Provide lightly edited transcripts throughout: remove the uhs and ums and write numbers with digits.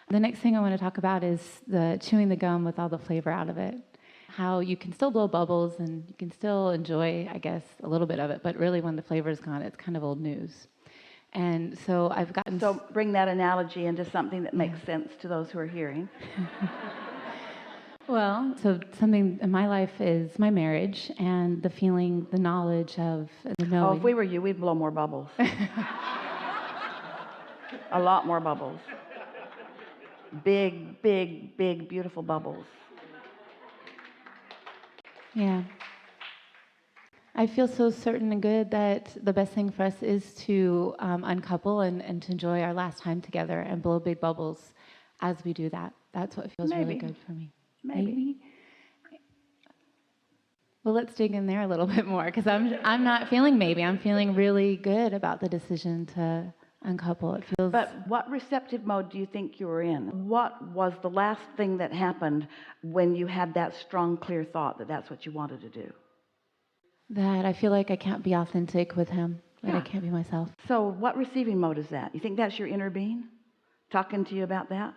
The next thing I want to talk about is the chewing the gum with all the flavor out of it. How you can still blow bubbles and you can still enjoy, I guess, a little bit of it, but really when the flavor's gone, it's kind of old news. And so I've gotten... So bring that analogy into something that makes sense to those who are hearing. Well, so something in my life is my marriage and the feeling, the knowledge of the knowing. Oh, if we were you, we'd blow more bubbles. A lot more bubbles. Big, big, big, beautiful bubbles. Yeah. I feel so certain and good that the best thing for us is to uncouple and to enjoy our last time together and blow big bubbles as we do that. That's what feels really good for me. Maybe. Well, let's dig in there a little bit more, because I'm not feeling maybe. I'm feeling really good about the decision to uncouple. It feels... But what receptive mode do you think you were in? What was the last thing that happened when you had that strong, clear thought that that's what you wanted to do? That I feel like I can't be authentic with him, that I can't be myself. So what receiving mode is that? You think that's your inner being talking to you about that?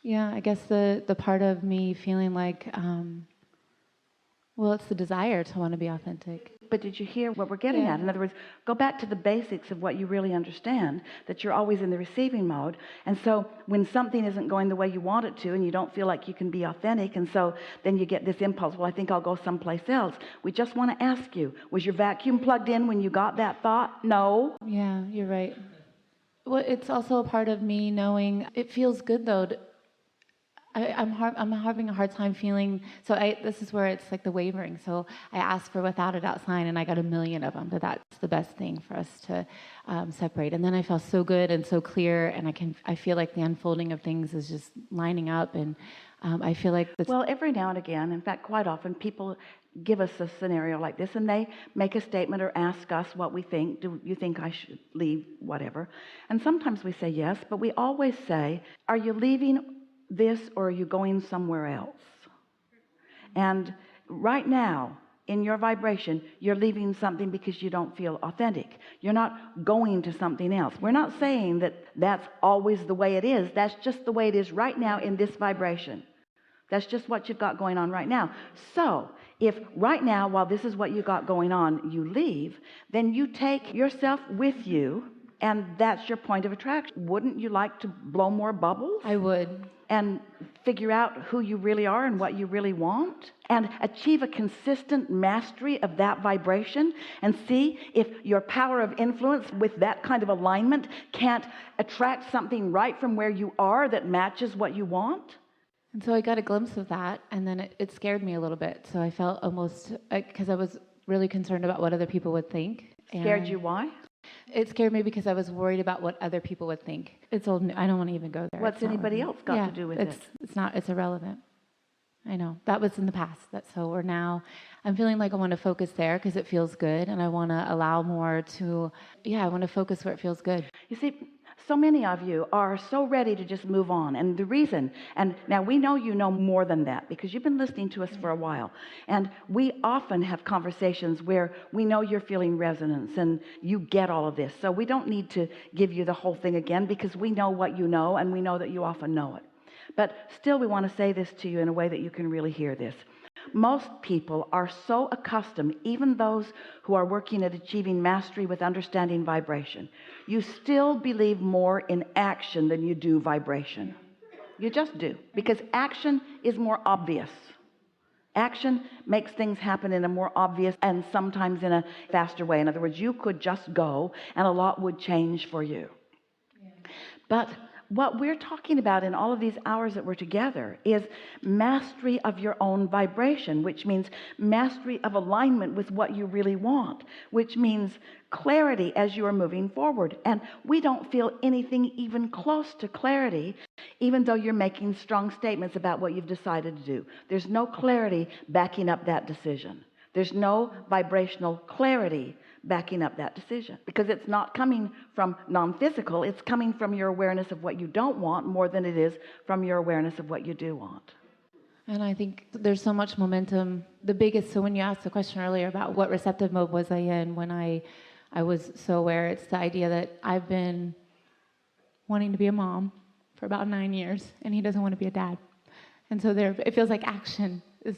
Yeah, I guess the part of me feeling like, well, it's the desire to want to be authentic. But did you hear what we're getting at? In other words, go back to the basics of what you really understand, that you're always in the receiving mode. And so when something isn't going the way you want it to, and you don't feel like you can be authentic, and so then you get this impulse, well, I think I'll go someplace else. We just want to ask you, was your vacuum plugged in when you got that thought? No. Yeah, you're right. Well, it's also a part of me knowing it feels good, though. I'm having a hard time feeling, so this is where it's like the wavering. So I asked for without a doubt sign, and I got 1,000,000 of them, but that's the best thing for us to separate. And then I felt so good and so clear, and I feel like the unfolding of things is just lining up, and I feel like... Well, every now and again, in fact, quite often, people give us a scenario like this, and they make a statement or ask us what we think. Do you think I should leave, whatever? And sometimes we say yes, but we always say, are you leaving this or are you going somewhere else? And right now in your vibration, you're leaving something because you don't feel authentic. You're not going to something else. We're not saying that that's always the way it is. That's just the way it is right now in this vibration. That's just what you've got going on right now. So if right now, while this is what you got going on, you leave, then you take yourself with you, and that's your point of attraction. Wouldn't you like to blow more bubbles? I would. And figure out who you really are and what you really want, and achieve a consistent mastery of that vibration, and see if your power of influence with that kind of alignment can't attract something right from where you are that matches what you want. And so I got a glimpse of that, and then it scared me a little bit. So I felt almost, because I was really concerned about what other people would think. Scared you? Why? It scared me because I was worried about what other people would think. It's old. I don't want to even go there. What's anybody else got to do with it? It's irrelevant. I know. That was in the past. So we're now, I'm feeling like I want to focus there because it feels good, and I want to allow more to, I want to focus where it feels good. You see, so many of you are so ready to just move on. And the reason, and now we know you know more than that because you've been listening to us for a while. And we often have conversations where we know you're feeling resonance and you get all of this. So we don't need to give you the whole thing again because we know what you know, and we know that you often know it. But still, we want to say this to you in a way that you can really hear this. Most people are so accustomed, even those who are working at achieving mastery with understanding vibration, you still believe more in action than you do vibration. You just do, because action is more obvious. Action makes things happen in a more obvious and sometimes in a faster way. In other words, you could just go and a lot would change for you. But what we're talking about in all of these hours that we're together is mastery of your own vibration, which means mastery of alignment with what you really want, which means clarity as you are moving forward. And we don't feel anything even close to clarity, even though you're making strong statements about what you've decided to do. There's no clarity backing up that decision. There's no vibrational clarity backing up that decision, because it's not coming from non-physical. It's coming from your awareness of what you don't want more than it is from your awareness of what you do want. And I think there's so much momentum. So when you asked the question earlier about what receptive mode was I in when I was so aware, it's the idea that I've been wanting to be a mom for about 9 years, and he doesn't want to be a dad. And so it feels like action is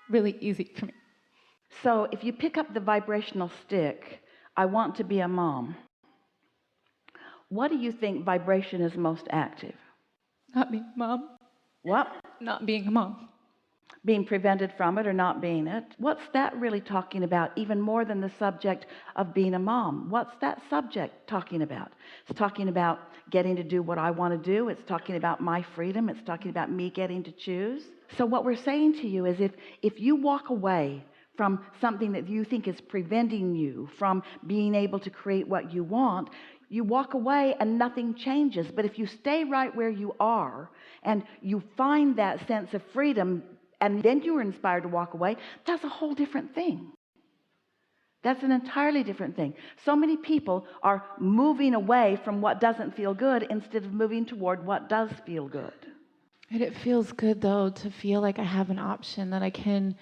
really easy for me. So if you pick up the vibrational stick, I want to be a mom, what do you think vibration is most active? Not being a mom. What? Not being a mom. Being prevented from it or not being it. What's that really talking about, even more than the subject of being a mom? What's that subject talking about? It's talking about getting to do what I want to do. It's talking about my freedom. It's talking about me getting to choose. So what we're saying to you is if you walk away from something that you think is preventing you from being able to create what you want, you walk away and nothing changes. But if you stay right where you are and you find that sense of freedom, and then you are inspired to walk away, that's a whole different thing. That's an entirely different thing. So many people are moving away from what doesn't feel good instead of moving toward what does feel good. And it feels good, though, to feel like I have an option, that I can.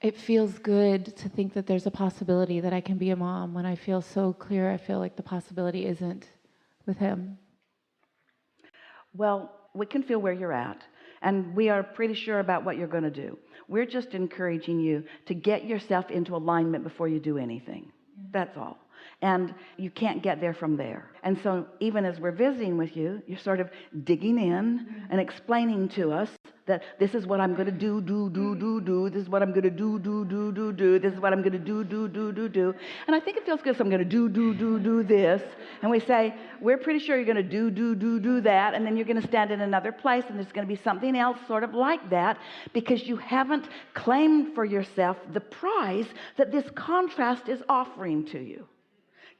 It feels good to think that there's a possibility that I can be a mom. When I feel so clear, I feel like the possibility isn't with him. Well, we can feel where you're at, and we are pretty sure about what you're going to do. We're just encouraging you to get yourself into alignment before you do anything. That's all. And you can't get there from there. And so even as we're visiting with you, you're sort of digging in and explaining to us that this is what I'm going to do. This is what I'm going to do. This is what I'm going to do. And I think it feels good, so I'm going to do this. And we say, we're pretty sure you're going to do that. And then you're going to stand in another place, and there's going to be something else sort of like that, because you haven't claimed for yourself the prize that this contrast is offering to you.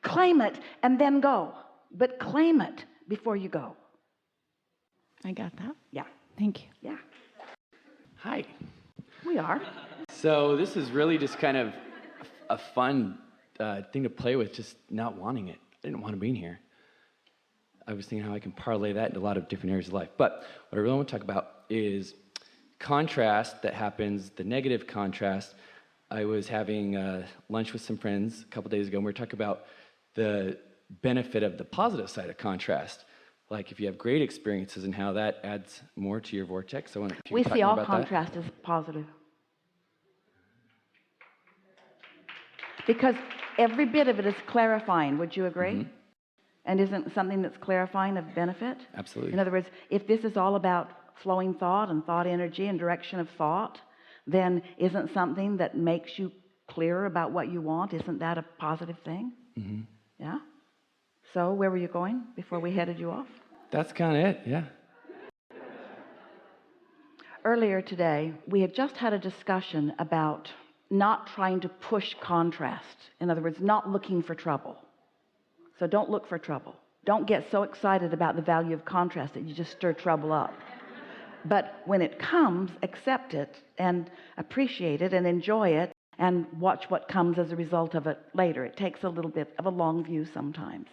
Claim it and then go. But claim it before you go. I got that. Yeah. Thank you. Yeah. Hi. We are. So this is really just kind of a fun thing to play with, just not wanting it. I didn't want to be in here. I was thinking how I can parlay that into a lot of different areas of life. But what I really want to talk about is contrast that happens, the negative contrast. I was having lunch with some friends a couple days ago, and we were talking about the benefit of the positive side of contrast. Like if you have great experiences and how that adds more to your vortex. We see all contrast as positive. Because every bit of it is clarifying. Would you agree? Mm-hmm. And isn't something that's clarifying of benefit? Absolutely. In other words, if this is all about flowing thought and thought energy and direction of thought, then isn't something that makes you clearer about what you want, isn't that a positive thing? Mm-hmm. Yeah? So where were you going before we headed you off? That's kind of it, yeah. Earlier today, we had just had a discussion about not trying to push contrast. In other words, not looking for trouble. So don't look for trouble. Don't get so excited about the value of contrast that you just stir trouble up. But when it comes, accept it and appreciate it and enjoy it and watch what comes as a result of it later. It takes a little bit of a long view sometimes.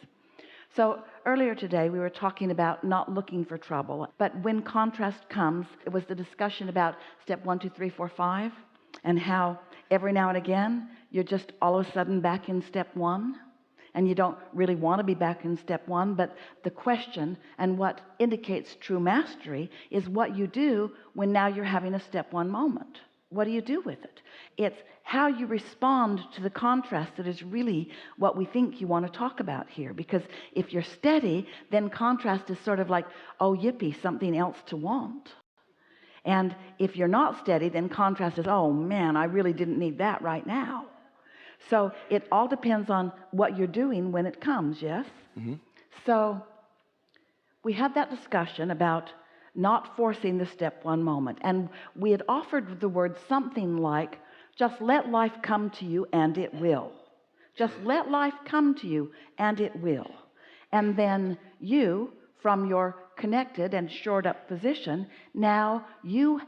So earlier today, we were talking about not looking for trouble. But when contrast comes, it was the discussion about step 1, 2, 3, 4, 5, and how every now and again, you're just all of a sudden back in step 1. And you don't really want to be back in step 1, but the question and what indicates true mastery is what you do when now you're having a step 1 moment. What do you do with it? It's how you respond to the contrast that is really what we think you want to talk about here. Because if you're steady, then contrast is sort of like, oh, yippee, something else to want. And if you're not steady, then contrast is, oh, man, I really didn't need that right now. So it all depends on what you're doing when it comes, yes? Mm-hmm. So we had that discussion about not forcing the step 1 moment. And we had offered the word something like, just let life come to you and it will. Just let life come to you and it will. And then you, from your connected and shored up position, now you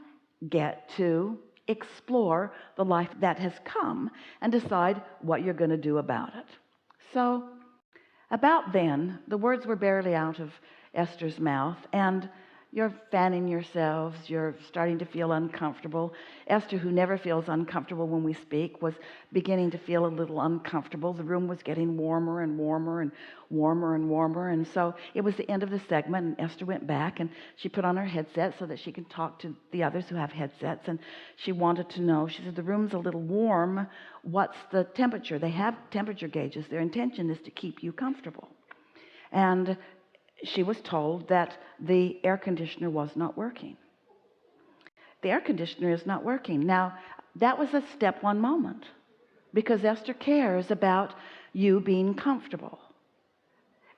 get to explore the life that has come and decide what you're going to do about it. So about then, the words were barely out of Esther's mouth, and You're fanning yourselves. You're starting to feel uncomfortable. Esther, who never feels uncomfortable when we speak, was beginning to feel a little uncomfortable. The room was getting warmer and warmer and warmer and warmer. And so it was the end of the segment, and Esther went back and she put on her headset so that she could talk to the others who have headsets. And she wanted to know, she said, the room's a little warm. What's the temperature? They have temperature gauges. Their intention is to keep you comfortable. And she was told that the air conditioner was not working. The air conditioner is not working. Now, that was a step one moment, because Esther cares about you being comfortable.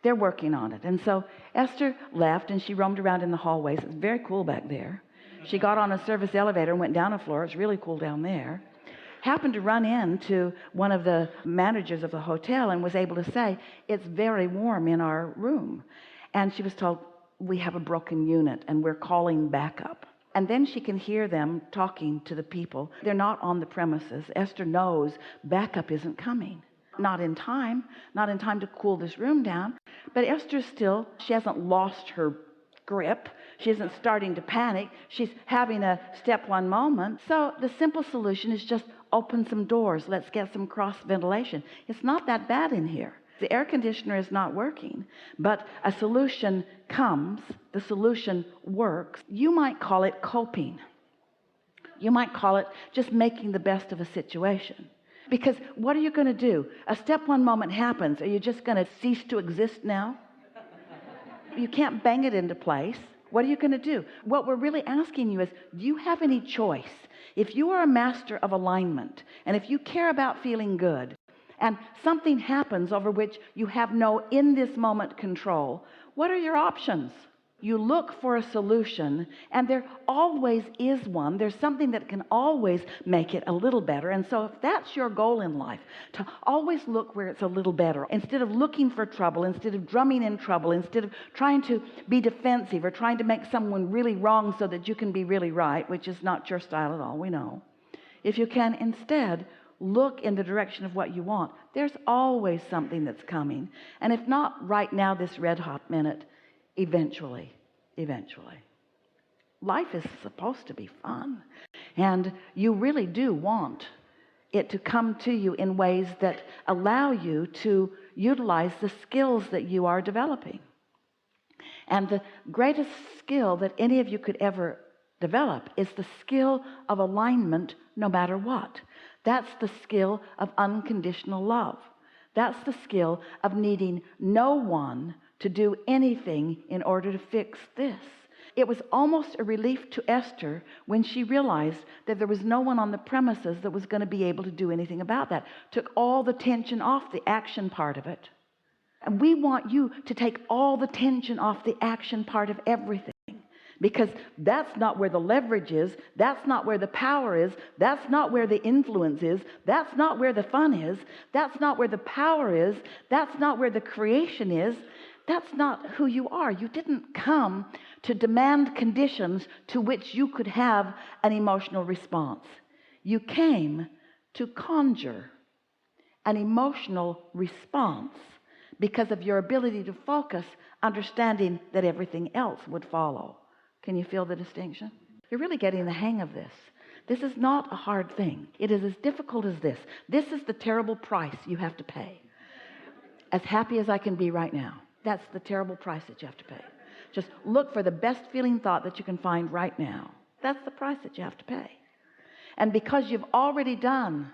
They're working on it. And so Esther left and she roamed around in the hallways. It's very cool back there. She got on a service elevator and went down a floor. It's really cool down there. Happened to run into one of the managers of the hotel and was able to say, it's very warm in our room. And she was told, we have a broken unit and we're calling backup. And then she can hear them talking to the people. They're not on the premises. Esther knows backup isn't coming. Not in time to cool this room down. But Esther still, she hasn't lost her grip. She isn't starting to panic. She's having a step one moment. So the simple solution is just open some doors. Let's get some cross ventilation. It's not that bad in here. The air conditioner is not working, but a solution comes. The solution works. You might call it coping. You might call it just making the best of a situation. Because what are you going to do? A step one moment happens. Are you just going to cease to exist now? You can't bang it into place. What are you going to do? What we're really asking you is, do you have any choice? If you are a master of alignment, and if you care about feeling good, and something happens over which you have no in this moment control, what are your options? You look for a solution, and there always is one. There's something that can always make it a little better. And so if that's your goal in life, to always look where it's a little better, instead of looking for trouble, instead of drumming in trouble, instead of trying to be defensive or trying to make someone really wrong so that you can be really right, which is not your style at all, we know. If you can instead look in the direction of what you want, there's always something that's coming. And if not right now, this red hot minute, eventually. Life is supposed to be fun. And you really do want it to come to you in ways that allow you to utilize the skills that you are developing. And the greatest skill that any of you could ever develop is the skill of alignment no matter what. That's the skill of unconditional love. That's the skill of needing no one to do anything in order to fix this. It was almost a relief to Esther when she realized that there was no one on the premises that was going to be able to do anything about that. Took all the tension off the action part of it. And we want you to take all the tension off the action part of everything. Because that's not where the leverage is. That's not where the power is. That's not where the influence is. That's not where the fun is. That's not where the power is. That's not where the creation is. That's not who you are. You didn't come to demand conditions to which you could have an emotional response. You came to conjure an emotional response because of your ability to focus, understanding that everything else would follow. Can you feel the distinction? You're really getting the hang of this. This is not a hard thing. It is as difficult as this. This is the terrible price you have to pay. As happy as I can be right now, that's the terrible price that you have to pay. Just look for the best feeling thought that you can find right now. That's the price that you have to pay. And because you've already done,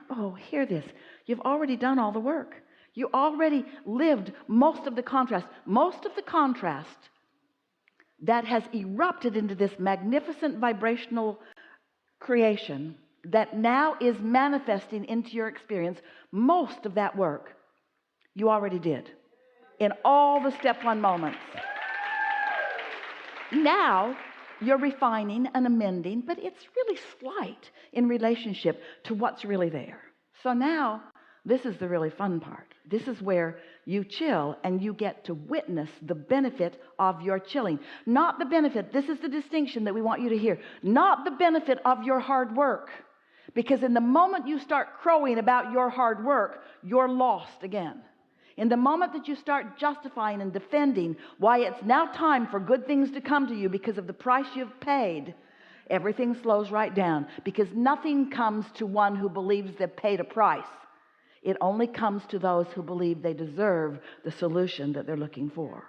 hear this, you've already done all the work. You already lived most of the contrast that has erupted into this magnificent vibrational creation that now is manifesting into your experience. Most of that work you already did in all the step one moments. Now you're refining and amending, but it's really slight in relationship to what's really there. So now this is the really fun part. This is where you chill and you get to witness the benefit of your chilling. Not the benefit, this is the distinction that we want you to hear, not the benefit of your hard work. Because in the moment you start crowing about your hard work, you're lost again. In the moment that you start justifying and defending why it's now time for good things to come to you because of the price you've paid, everything slows right down, because nothing comes to one who believes they've paid a price. It only comes to those who believe they deserve the solution that they're looking for.